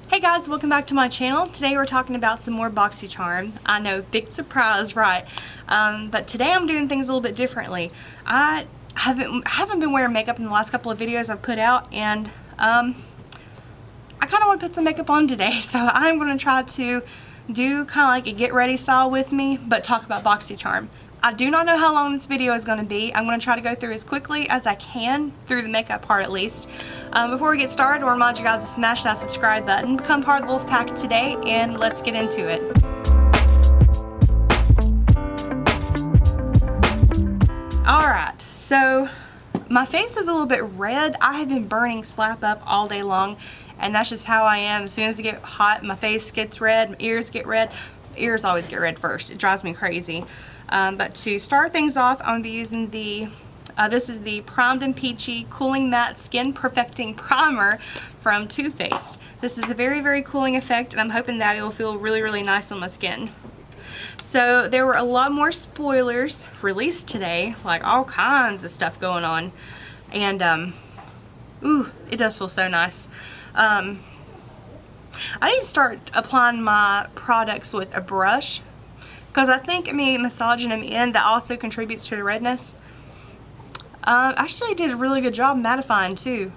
Hey guys, welcome back to my channel. Today we're talking about some more Boxycharm. I know, big surprise, right? But today I'm doing things a little bit differently. I haven't been wearing makeup in the last couple of videos I've put out, and I kind of want to put some makeup on today. So I'm going to try to do kind of like a get ready style with me, but talk about Boxycharm. I do not know how long this video is going to be. I'm going to try to go through as quickly as I can, through the makeup part at least. Before we get started, I'll remind you guys to smash that subscribe button, become part of the wolf pack today, and let's get into it. Alright, so my face is a little bit red. I have been burning slap up all day long, and that's just how I am. As soon as it gets hot, my face gets red, my ears get red. Ears always get red first. It drives me crazy. But to start things off, I'm going to be using this is the Primed and Peachy Cooling Matte Skin Perfecting Primer from Too Faced. This is a very, very cooling effect, and I'm hoping that it will feel really, really nice on my skin. So there were a lot more spoilers released today, like all kinds of stuff going on. And, ooh, it does feel so nice. I need to start applying my products with a brush, because I think me massaging them in, that also contributes to the redness. Actually, I did a really good job mattifying too.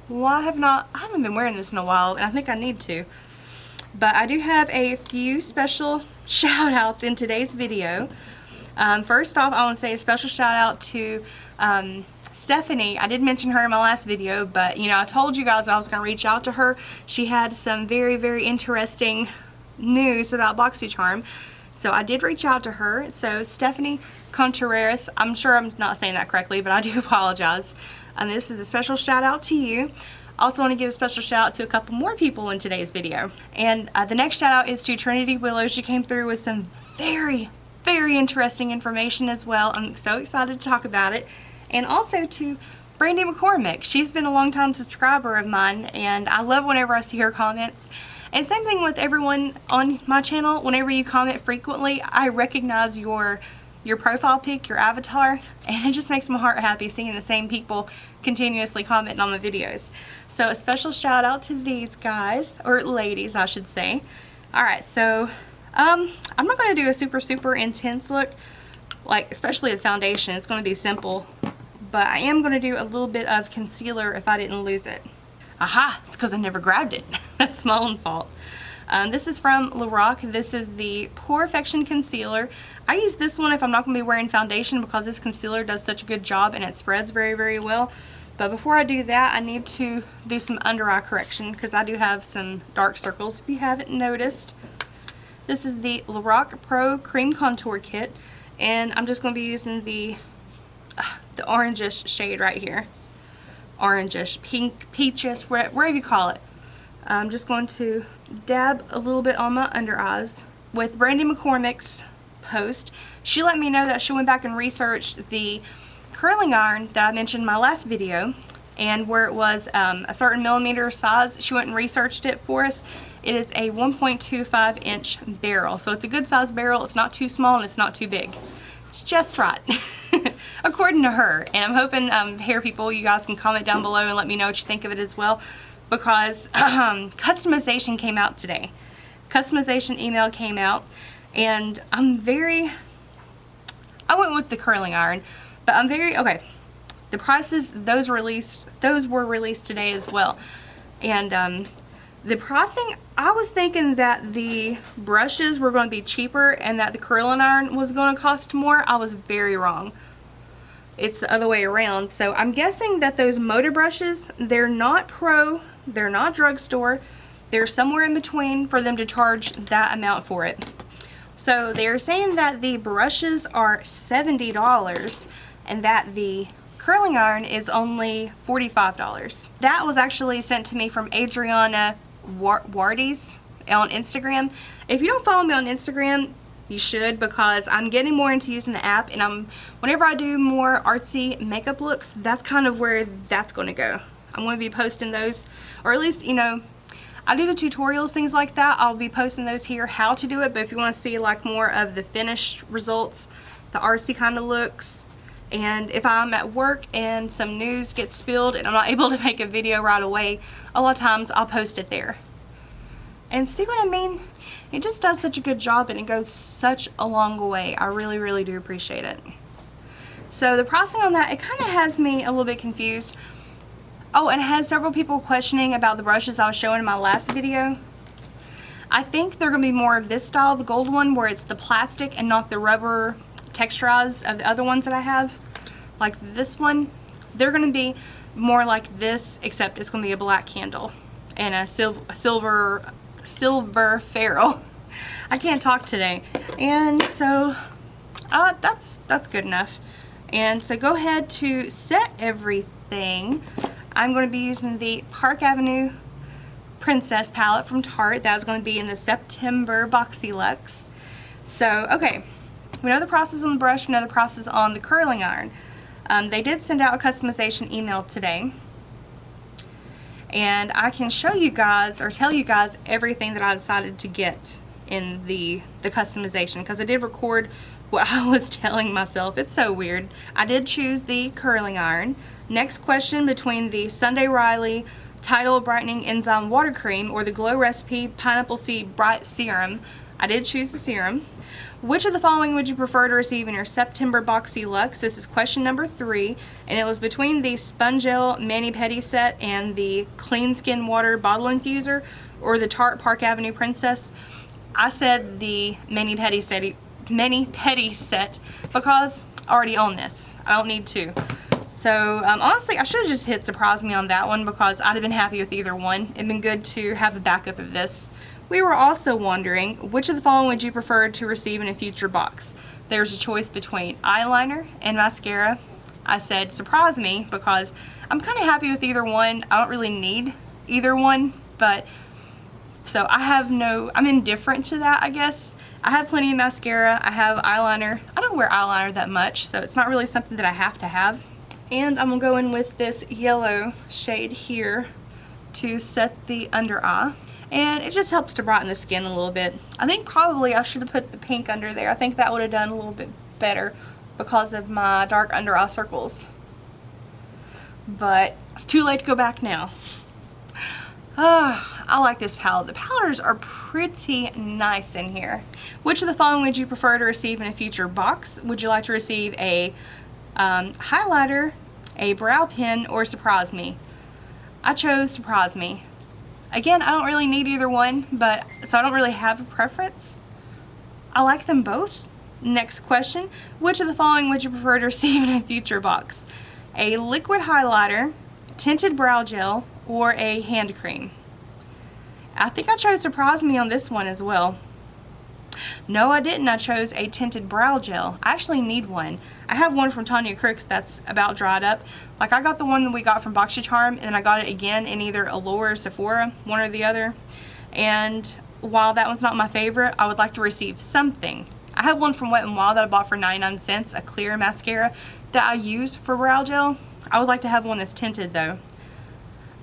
Well, I haven't been wearing this in a while, and I think I need to. But I do have a few special shout outs in today's video. First off, I want to say a special shout out to Stephanie. I did mention her in my last video, but you know, I told you guys I was going to reach out to her. She had some very, very interesting news about Boxycharm, so I did reach out to her. So Stephanie Contreras, I'm sure I'm not saying that correctly, but I do apologize. This is a special shout out to you. Also want to give a special shout out to a couple more people in today's video. And the next shout out is to Trinity Willow. She came through with some very, very interesting information as well. I'm so excited to talk about it. And also to Brandy McCormick. She's been a long time subscriber of mine, and I love whenever I see her comments. And same thing with everyone on my channel. Whenever you comment frequently, I recognize your profile pic, your avatar, and it just makes my heart happy seeing the same people continuously commenting on my videos. So a special shout out to these guys, or ladies I should say. Alright, so I'm not going to do a super intense look, like especially the foundation. It's going to be simple, but I am going to do a little bit of concealer if I didn't lose it. Aha! It's because I never grabbed it. That's my own fault. This is from Lorac. This is the Perfection Concealer. I use this one if I'm not going to be wearing foundation, because this concealer does such a good job and it spreads very, very well. But before I do that, I need to do some under eye correction, because I do have some dark circles if you haven't noticed. This is the Lorac Pro Cream Contour Kit, and I'm just going to be using the orangish shade right here. Orangish, pink, peachish, wherever you call it. I'm just going to dab a little bit on my under eyes with Brandy McCormick's post. She let me know that she went back and researched the curling iron that I mentioned in my last video, and where it was a certain millimeter size, she went and researched it for us. It is a 1.25 inch barrel, so it's a good size barrel. It's not too small and it's not too big. It's just right. According to her. And I'm hoping hair people, you guys can comment down below and let me know what you think of it as well, because customization came out today. Customization email came out, and I went with the curling iron, but I'm okay. The prices, those were released today as well. And the pricing, I was thinking that the brushes were going to be cheaper and that the curling iron was going to cost more. I was very wrong. It's the other way around. So I'm guessing that those motor brushes, they're not pro, they're not drugstore, they're somewhere in between for them to charge that amount for it. So they're saying that the brushes are $70 and that the curling iron is only $45. That was actually sent to me from Adriana Wardies on Instagram. If you don't follow me on Instagram, you should, because I'm getting more into using the app, and whenever I do more artsy makeup looks, that's kind of where that's going to go. I'm going to be posting those, or at least, you know, I do the tutorials, things like that. I'll be posting those here, how to do it. But if you want to see like more of the finished results, the artsy kind of looks, And if I'm at work and some news gets spilled and I'm not able to make a video right away, a lot of times I'll post it there. And see what I mean? It just does such a good job and it goes such a long way. I really, really do appreciate it. So the pricing on that, it kind of has me a little bit confused. Oh, and I had several people questioning about the brushes I was showing in my last video. I think they're going to be more of this style, the gold one, where it's the plastic and not the rubber texturized of the other ones that I have. Like this one, they're going to be more like this, except it's going to be a black candle and a silver ferrule. I can't talk today. And so that's good enough. And so go ahead to set everything. I'm going to be using the Park Avenue Princess palette from Tarte. That's going to be in the September Boxy Luxe. So, okay, we know the process on the brush, we know the process on the curling iron. They did send out a customization email today. And I can show you guys, or tell you guys, everything that I decided to get in the customization, because I did record what I was telling myself. It's so weird. I did choose the curling iron. Next question, between the Sunday Riley Tidal Brightening Enzyme Water Cream or the Glow Recipe Pineapple Seed Bright Serum, I did choose the serum. Which of the following would you prefer to receive in your September Boxy Luxe? This is question number 3, and it was between the Spongel Mani-Pedi set and the Clean Skin Water Bottle Infuser or the Tarte Park Avenue Princess. I said the Mani-Pedi set because I already own this. I don't need to. So honestly, I should have just hit surprise me on that one because I'd have been happy with either one. It'd been good to have a backup of this. We were also wondering, which of the following would you prefer to receive in a future box? There's a choice between eyeliner and mascara. I said surprise me because I'm kind of happy with either one. I don't really need either one, but so I'm indifferent to that, I guess. I have plenty of mascara. I have eyeliner. I don't wear eyeliner that much, so it's not really something that I have to have. And I'm going to go in with this yellow shade here to set the under eye. And it just helps to brighten the skin a little bit. I think probably I should have put the pink under there. I think that would have done a little bit better because of my dark under eye circles. But it's too late to go back now. I like this palette. The powders are pretty nice in here. Which of the following would you prefer to receive in a future box? Would you like to receive a highlighter, a brow pen, or surprise me? I chose surprise me. Again, I don't really need either one, but so I don't really have a preference. I like them both. Next question, which of the following would you prefer to receive in a future box? A liquid highlighter, tinted brow gel, or a hand cream? I think I chose surprise me on this one as well. No, I didn't. I chose a tinted brow gel. I actually need one. I have one from Tanya Crooks that's about dried up. Like, I got the one that we got from Boxycharm, and then I got it again in either Allure or Sephora, one or the other. And while that one's not my favorite, I would like to receive something. I have one from Wet n Wild that I bought for 99 cents, a clear mascara that I use for brow gel. I would like to have one that's tinted though.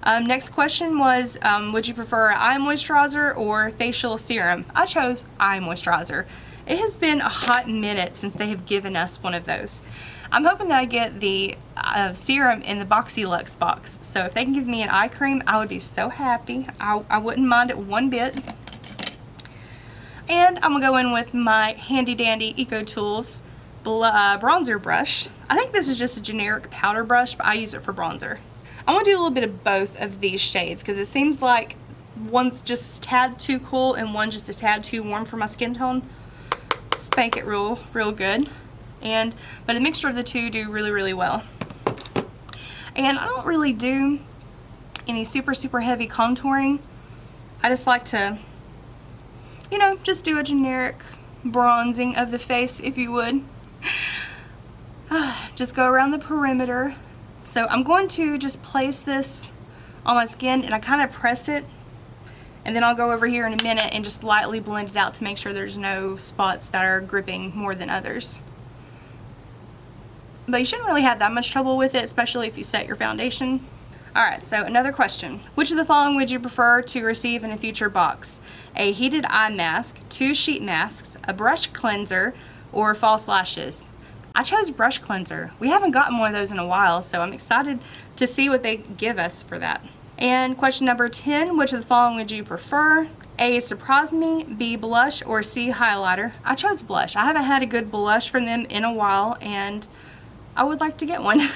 Next question was, would you prefer eye moisturizer or facial serum? I chose eye moisturizer. It has been a hot minute since they have given us one of those. I'm hoping that I get the serum in the Boxy Luxe box. So if they can give me an eye cream, I would be so happy. I wouldn't mind it one bit. And I'm going to go in with my handy dandy Eco Tools bronzer brush. I think this is just a generic powder brush, but I use it for bronzer. I want to do a little bit of both of these shades because it seems like one's just a tad too cool and one's just a tad too warm for my skin tone. Spank it real good. But a mixture of the two do really well. And I don't really do any super heavy contouring. I just like to, you know, just do a generic bronzing of the face, if you would. Just go around the perimeter. So I'm going to just place this on my skin and I kind of press it, and then I'll go over here in a minute and just lightly blend it out to make sure there's no spots that are gripping more than others. But you shouldn't really have that much trouble with it, especially if you set your foundation. Alright, so another question. Which of the following would you prefer to receive in a future box? A heated eye mask, 2 sheet masks, a brush cleanser, or false lashes? I chose brush cleanser. We haven't gotten one of those in a while, so I'm excited to see what they give us for that. And question number 10, which of the following would you prefer? A, surprise me, B, blush, or C, highlighter. I chose blush. I haven't had a good blush from them in a while, and I would like to get one.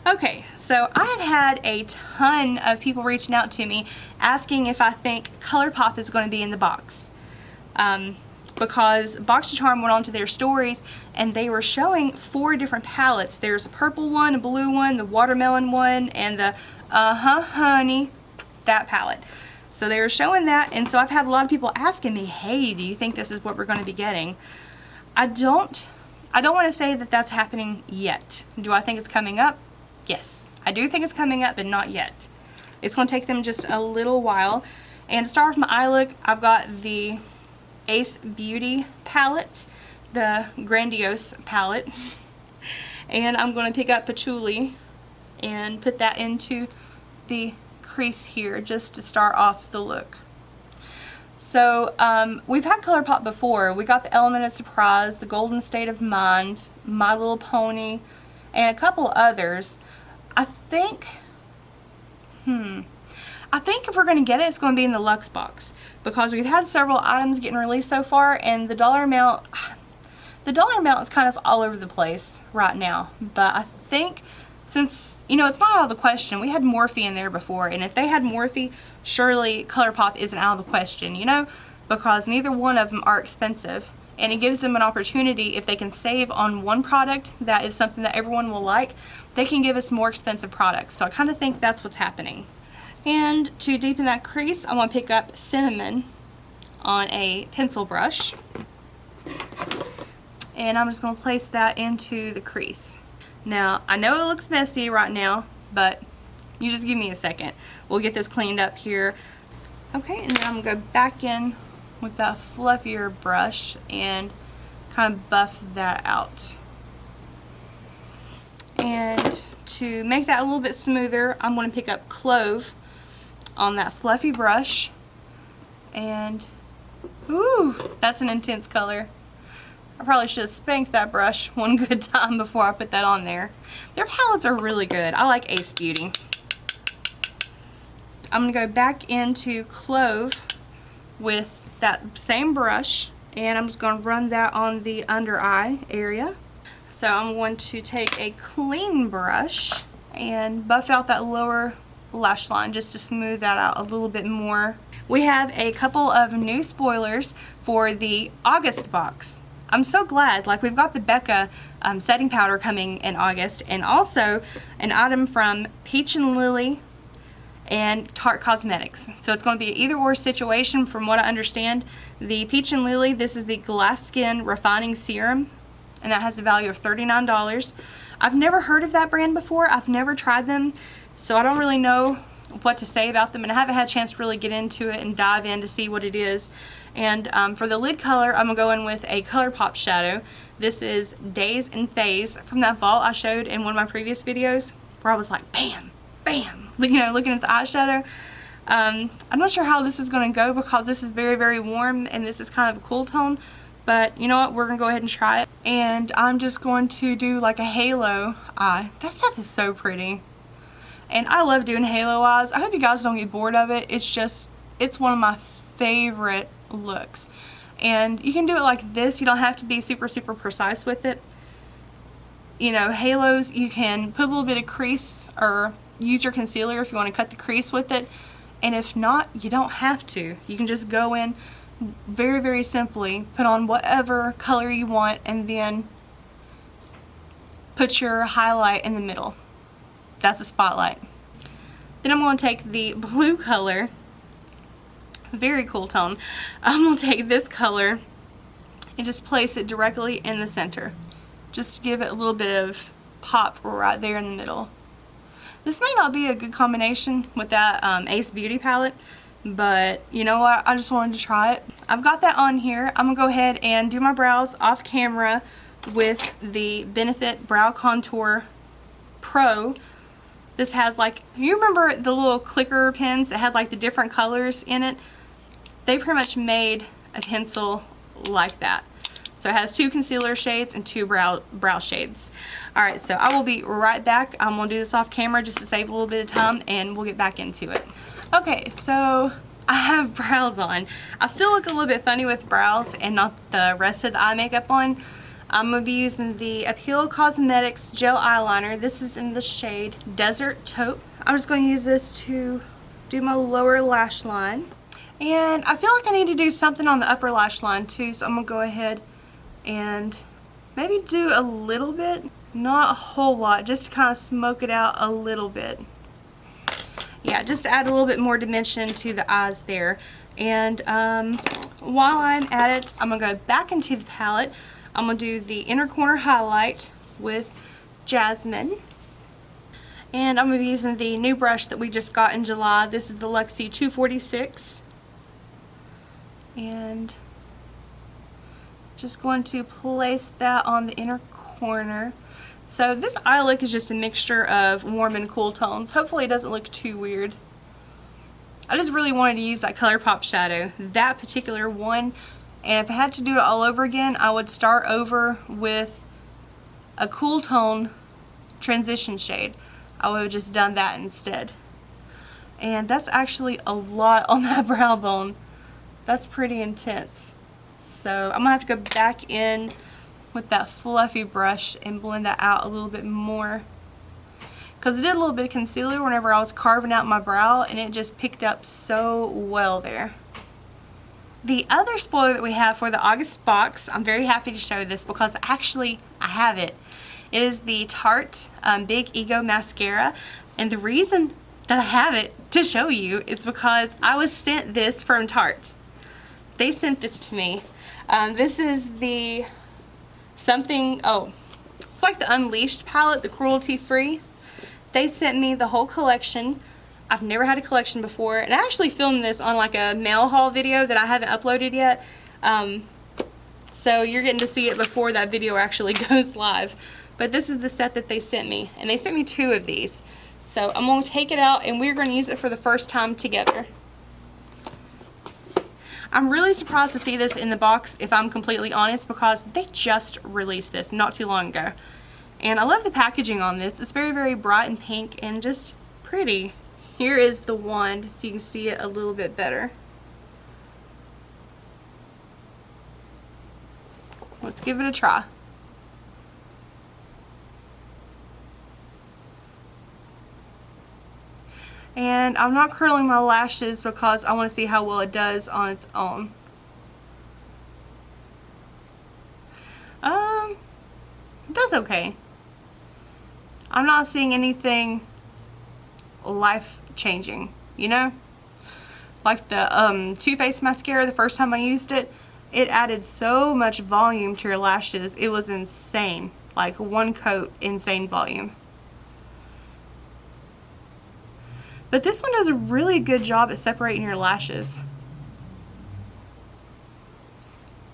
Okay, so I have had a ton of people reaching out to me asking if I think ColourPop is going to be in the box. Because Boxycharm went on to their stories and they were showing 4 different palettes. There's a purple one, a blue one, the watermelon one, and the honey, that palette. So they were showing that, and so I've had a lot of people asking me, hey, do you think this is what we're going to be getting? I don't want to say that that's happening yet. Do I think it's coming up? Yes. I do think it's coming up, but not yet. It's going to take them just a little while. And to start with my eye look, I've got the Ace Beauty palette, the Grandiose palette, and I'm going to pick up Patchouli and put that into the crease here just to start off the look. So we've had ColourPop before. We got the Element of Surprise, the Golden State of Mind, My Little Pony, and a couple others. I think if we're going to get it, it's going to be in the Luxe box, because we've had several items getting released so far, and the dollar amount is kind of all over the place right now. But I think, since, you know, it's not out of the question, we had Morphe in there before, and if they had Morphe, surely ColourPop isn't out of the question, you know, because neither one of them are expensive, and it gives them an opportunity. If they can save on one product that is something that everyone will like, they can give us more expensive products. So I kind of think that's what's happening. And to deepen that crease, I'm going to pick up Cinnamon on a pencil brush, and I'm just going to place that into the crease. Now, I know it looks messy right now, but you just give me a second. We'll get this cleaned up here. Okay, and then I'm going to go back in with that fluffier brush and kind of buff that out. And to make that a little bit smoother, I'm going to pick up Clove on that fluffy brush, and ooh, that's an intense color. I probably should have spanked that brush one good time before I put that on there. Their palettes are really good. I like Ace Beauty. I'm going to go back into Clove with that same brush, and I'm just going to run that on the under eye area. So I'm going to take a clean brush and buff out that lower lash line just to smooth that out a little bit more. We have a couple of new spoilers for the August box. I'm so glad. Like, we've got the Becca setting powder coming in August, and also an item from Peach and Lily and Tarte Cosmetics. So it's going to be an either or situation from what I understand. The Peach and Lily, this is the Glass Skin Refining Serum, and that has a value of $39. I've never heard of that brand before. I've never tried them, so I don't really know what to say about them, and I haven't had a chance to really get into it and dive in to see what it is. And for the lid color, I'm going to go in with a ColourPop shadow. This is Days and Phase from that vault I showed in one of my previous videos, where I was like, bam, bam, you know, looking at the eyeshadow. I'm not sure how this is going to go, because this is very, very warm, and this is kind of a cool tone. But you know what, we're going to go ahead and try it. And I'm just going to do like a halo eye. That stuff is so pretty. And I love doing halo eyes. I hope you guys don't get bored of it. It's one of my favorite looks. And you can do it like this. You don't have to be super, super precise with it. You know, halos, you can put a little bit of crease or use your concealer if you want to cut the crease with it. And if not, you don't have to. You can just go in very, very simply, put on whatever color you want, and then put your highlight in the middle. That's a spotlight. Then I'm going to take the blue color, very cool tone. I'm going to take this color and just place it directly in the center. Just to give it a little bit of pop right there in the middle. This may not be a good combination with that Ace Beauty palette, but you know what, I just wanted to try it. I've got that on here. I'm going to go ahead and do my brows off camera with the Benefit Brow Contour Pro. This has, like, you remember the little clicker pens that had like the different colors in it? They pretty much made a pencil like that. So it has 2 concealer shades and 2 brow shades. Alright, so I will be right back. I'm going to do this off camera just to save a little bit of time, and we'll get back into it. Okay, so I have brows on. I still look a little bit funny with brows and not the rest of the eye makeup on. I'm going to be using the Appeal Cosmetics Gel Eyeliner. This is in the shade Desert Taupe. I'm just going to use this to do my lower lash line. And I feel like I need to do something on the upper lash line too, so I'm going to go ahead and maybe do a little bit, not a whole lot, just to kind of smoke it out a little bit. Yeah, just to add a little bit more dimension to the eyes there. And while I'm at it, I'm going to go back into the palette. I'm going to do the inner corner highlight with Jasmine. And I'm going to be using the new brush that we just got in July. This is the Luxie 246. And just going to place that on the inner corner. So this eye look is just a mixture of warm and cool tones. Hopefully it doesn't look too weird. I just really wanted to use that ColourPop shadow, that particular one. And if I had to do it all over again, I would start over with a cool tone transition shade. I would have just done that instead. And that's actually a lot on that brow bone. That's pretty intense. So I'm going to have to go back in with that fluffy brush and blend that out a little bit more. Because I did a little bit of concealer whenever I was carving out my brow, and it just picked up so well there. The other spoiler that we have for the August box, I'm very happy to show this because actually I have it. It is the Tarte Big Ego Mascara, and the reason that I have it to show you is because I was sent this from Tarte. They sent this to me. This is the it's like the Unleashed palette, the cruelty free. They sent me the whole collection. I've never had a collection before, and I actually filmed this on like a mail haul video that I haven't uploaded yet. So you're getting to see it before that video actually goes live. But this is the set that they sent me, and they sent me 2 of these. So I'm going to take it out, and we're going to use it for the first time together. I'm really surprised to see this in the box, if I'm completely honest, because they just released this not too long ago. And I love the packaging on this. It's very, very bright and pink and just pretty. Here is the wand so you can see it a little bit better. Let's give it a try. And I'm not curling my lashes because I want to see how well it does on its own. It does okay. I'm not seeing anything life-changing, you know? Like the Too Faced mascara, the first time I used it, it added so much volume to your lashes. It was insane. Like one coat, insane volume. But this one does a really good job at separating your lashes.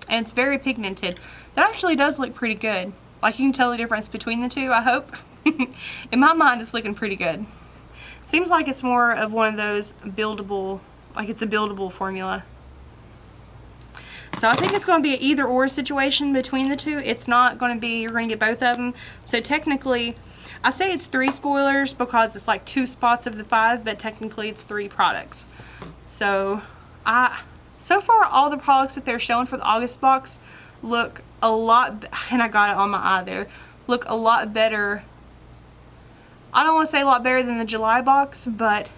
And it's very pigmented. That actually does look pretty good. Like you can tell the difference between the two, I hope. In my mind, it's looking pretty good. Seems like it's more of one of those buildable, like it's a buildable formula. So I think it's going to be an either or situation between the two. It's not going to be, you're going to get both of them. So technically, I say it's 3 spoilers because it's like 2 spots of the 5, but technically it's 3 products. So so far all the products that they're showing for the August box look a lot, and I got it on my eye there, look a lot better. I don't want to say a lot better than the July box, but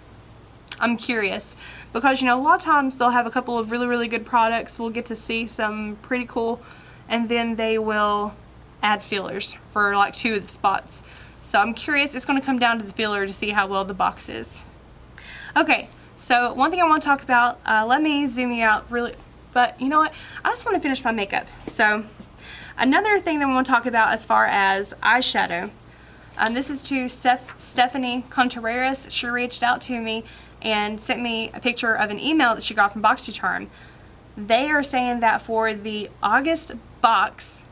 I'm curious because, you know, a lot of times they'll have a couple of really, really good products. We'll get to see some pretty cool, and then they will add fillers for like 2 of the spots. So I'm curious, it's going to come down to the filler to see how well the box is. Okay, so one thing I want to talk about, let me zoom you out really, but you know what, I just want to finish my makeup. So another thing that I want to talk about as far as eyeshadow, this is to Stephanie Contreras. She reached out to me and sent me a picture of an email that she got from Boxycharm. They are saying that for the August box,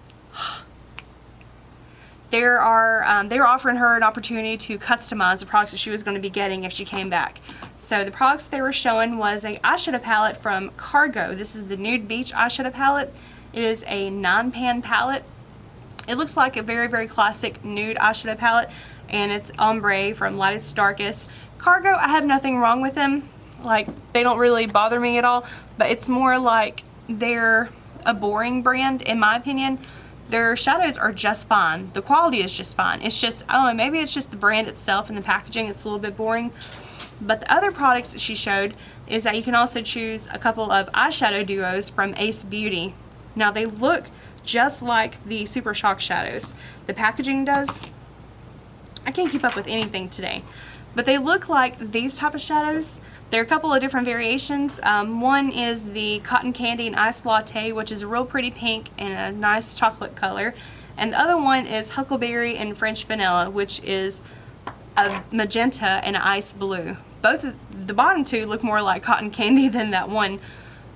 they're offering her an opportunity to customize the products that she was going to be getting if she came back. So the products they were showing was a eyeshadow palette from Cargo. This is the Nude Beach eyeshadow palette. It is a 9-pan palette. It looks like a very, very classic nude eyeshadow palette, and it's ombre from lightest to darkest. Cargo, I have nothing wrong with them. Like, they don't really bother me at all, but it's more like they're a boring brand in my opinion. Their shadows are just fine. The quality is just fine. It's just, I don't know, maybe it's just the brand itself and the packaging. It's a little bit boring. But the other products that she showed is that you can also choose a couple of eyeshadow duos from Ace Beauty. Now they look just like the Super Shock shadows. The packaging does. I can't keep up with anything today. But they look like these type of shadows. There are a couple of different variations. One is the Cotton Candy and Ice Latte, which is a real pretty pink and a nice chocolate color. And the other one is Huckleberry and French Vanilla, which is a magenta and an ice blue. Both of the bottom two look more like cotton candy than that one,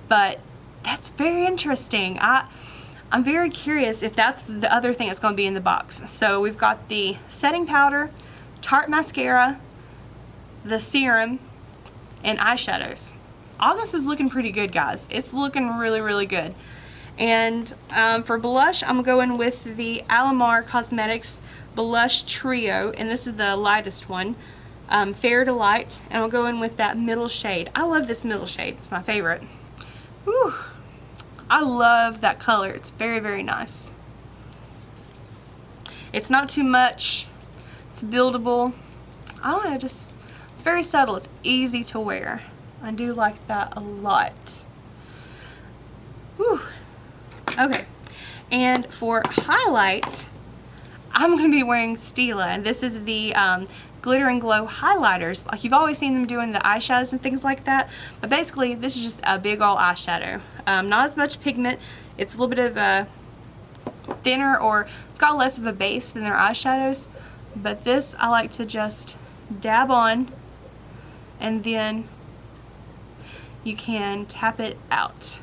but that's very interesting. I'm very curious if that's the other thing that's going to be in the box. So we've got the setting powder, Tarte mascara, the serum, and eyeshadows. August is looking pretty good, guys. It's looking really, really good. And for blush, I'm going with the Alamar Cosmetics Blush Trio, and this is the lightest one, Fair to Light, and I'll go in with that middle shade. I love this middle shade. It's my favorite. Whew. I love that color. It's very, very nice. It's not too much. It's buildable. I don't know, just, it's very subtle. It's easy to wear. I do like that a lot. Whew. Okay, and for highlight, I'm going to be wearing Stila, and this is the Glitter and Glow highlighters. Like you've always seen them doing the eyeshadows and things like that, but basically this is just a big old eyeshadow. Not as much pigment. It's a little bit of a thinner, or it's got less of a base than their eyeshadows, but this I like to just dab on, and then you can tap it out.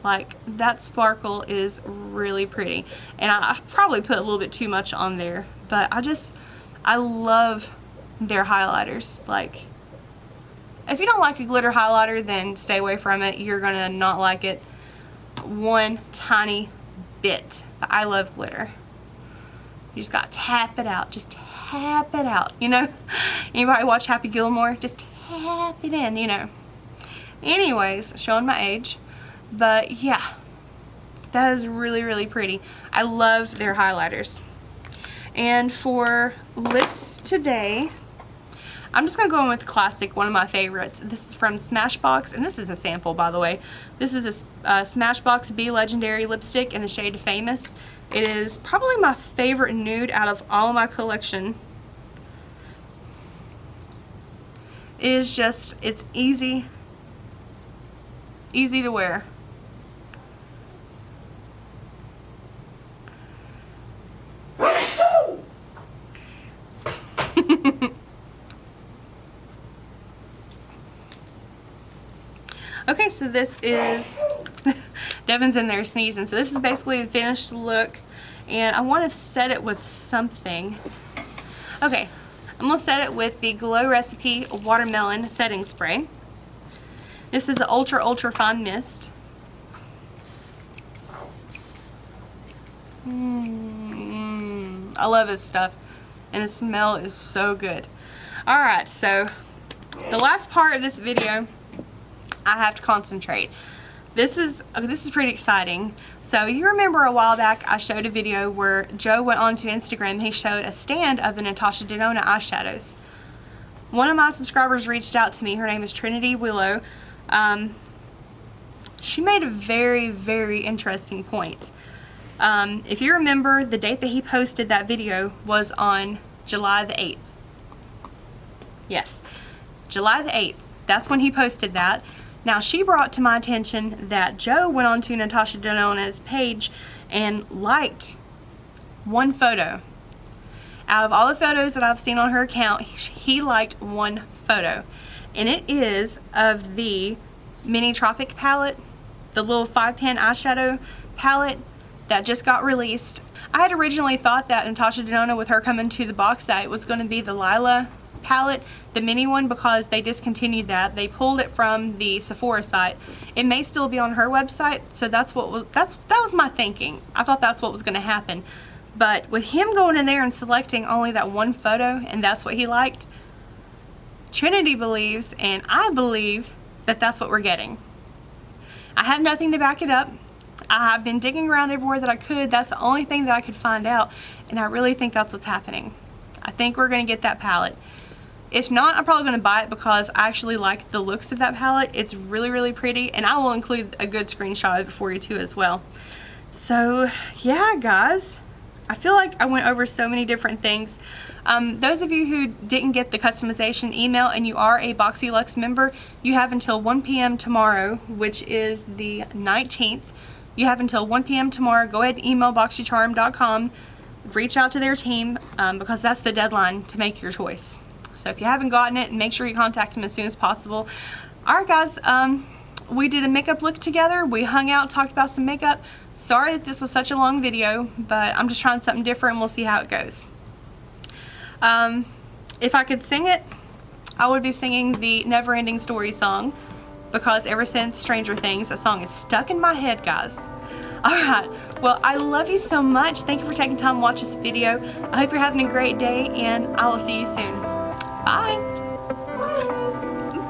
Like, that sparkle is really pretty. And I probably put a little bit too much on there, but I love their highlighters. Like, if you don't like a glitter highlighter, then stay away from it. You're gonna not like it one tiny bit. But I love glitter. You just gotta tap it out. Just tap it out, you know? Anybody watch Happy Gilmore? Just tap it in, you know. Anyways, showing my age. But yeah, that is really, really pretty. I love their highlighters. And for lips today, I'm just going to go in with classic, one of my favorites. This is from Smashbox, and this is a sample, by the way. This is a Smashbox Be Legendary lipstick in the shade Famous. It is probably my favorite nude out of all of my collection. It is just, it's easy to wear. Okay, so this is, Devin's in there sneezing, so this is basically the finished look, and I want to set it with something. Okay, I'm going to set it with the Glow Recipe Watermelon Setting Spray. This is an ultra fine mist. I love this stuff, and the smell is so good. Alright, so the last part of this video, I have to concentrate. This is pretty exciting. So you remember a while back I showed a video where Joe went onto Instagram and he showed a stand of the Natasha Denona eyeshadows. One of my subscribers reached out to me. Her name is Trinity Willow. She made a very, very interesting point. If you remember, the date that he posted that video was on July the 8th. Yes, July the 8th. That's when he posted that. Now, she brought to my attention that Joe went on to Natasha Denona's page and liked one photo. Out of all the photos that I've seen on her account, he liked one photo. And it is of the Mini Tropic palette, the little 5-pan eyeshadow palette that just got released. I had originally thought that Natasha Denona, with her coming to the box, that it was going to be the Lila palette, the mini one, because they discontinued that. They pulled it from the Sephora site. It may still be on her website, so that was my thinking. I thought that's what was going to happen. But with him going in there and selecting only that one photo, and that's what he liked, Trinity believes, and I believe, that that's what we're getting. I have nothing to back it up. I have been digging around everywhere that I could. That's the only thing that I could find out, and I really think that's what's happening. I think we're going to get that palette. If not, I'm probably going to buy it because I actually like the looks of that palette. It's really, really pretty, and I will include a good screenshot of it for you too as well. So yeah, guys, I feel like I went over so many different things. Those of you who didn't get the customization email and you are a BoxyLuxe member, you have until 1 p.m. tomorrow, which is the 19th. You have until 1 p.m. tomorrow. Go ahead and email boxycharm.com. Reach out to their team because that's the deadline to make your choice. So if you haven't gotten it, make sure you contact them as soon as possible. Alright guys, we did a makeup look together. We hung out, talked about some makeup. Sorry that this was such a long video, but I'm just trying something different and we'll see how it goes. If I could sing it, I would be singing the Never Ending Story song, because ever since Stranger Things, that song is stuck in my head, guys. Alright, well, I love you so much. Thank you for taking time to watch this video. I hope you're having a great day, and I will see you soon. Bye.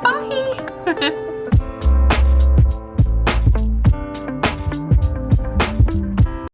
Bye.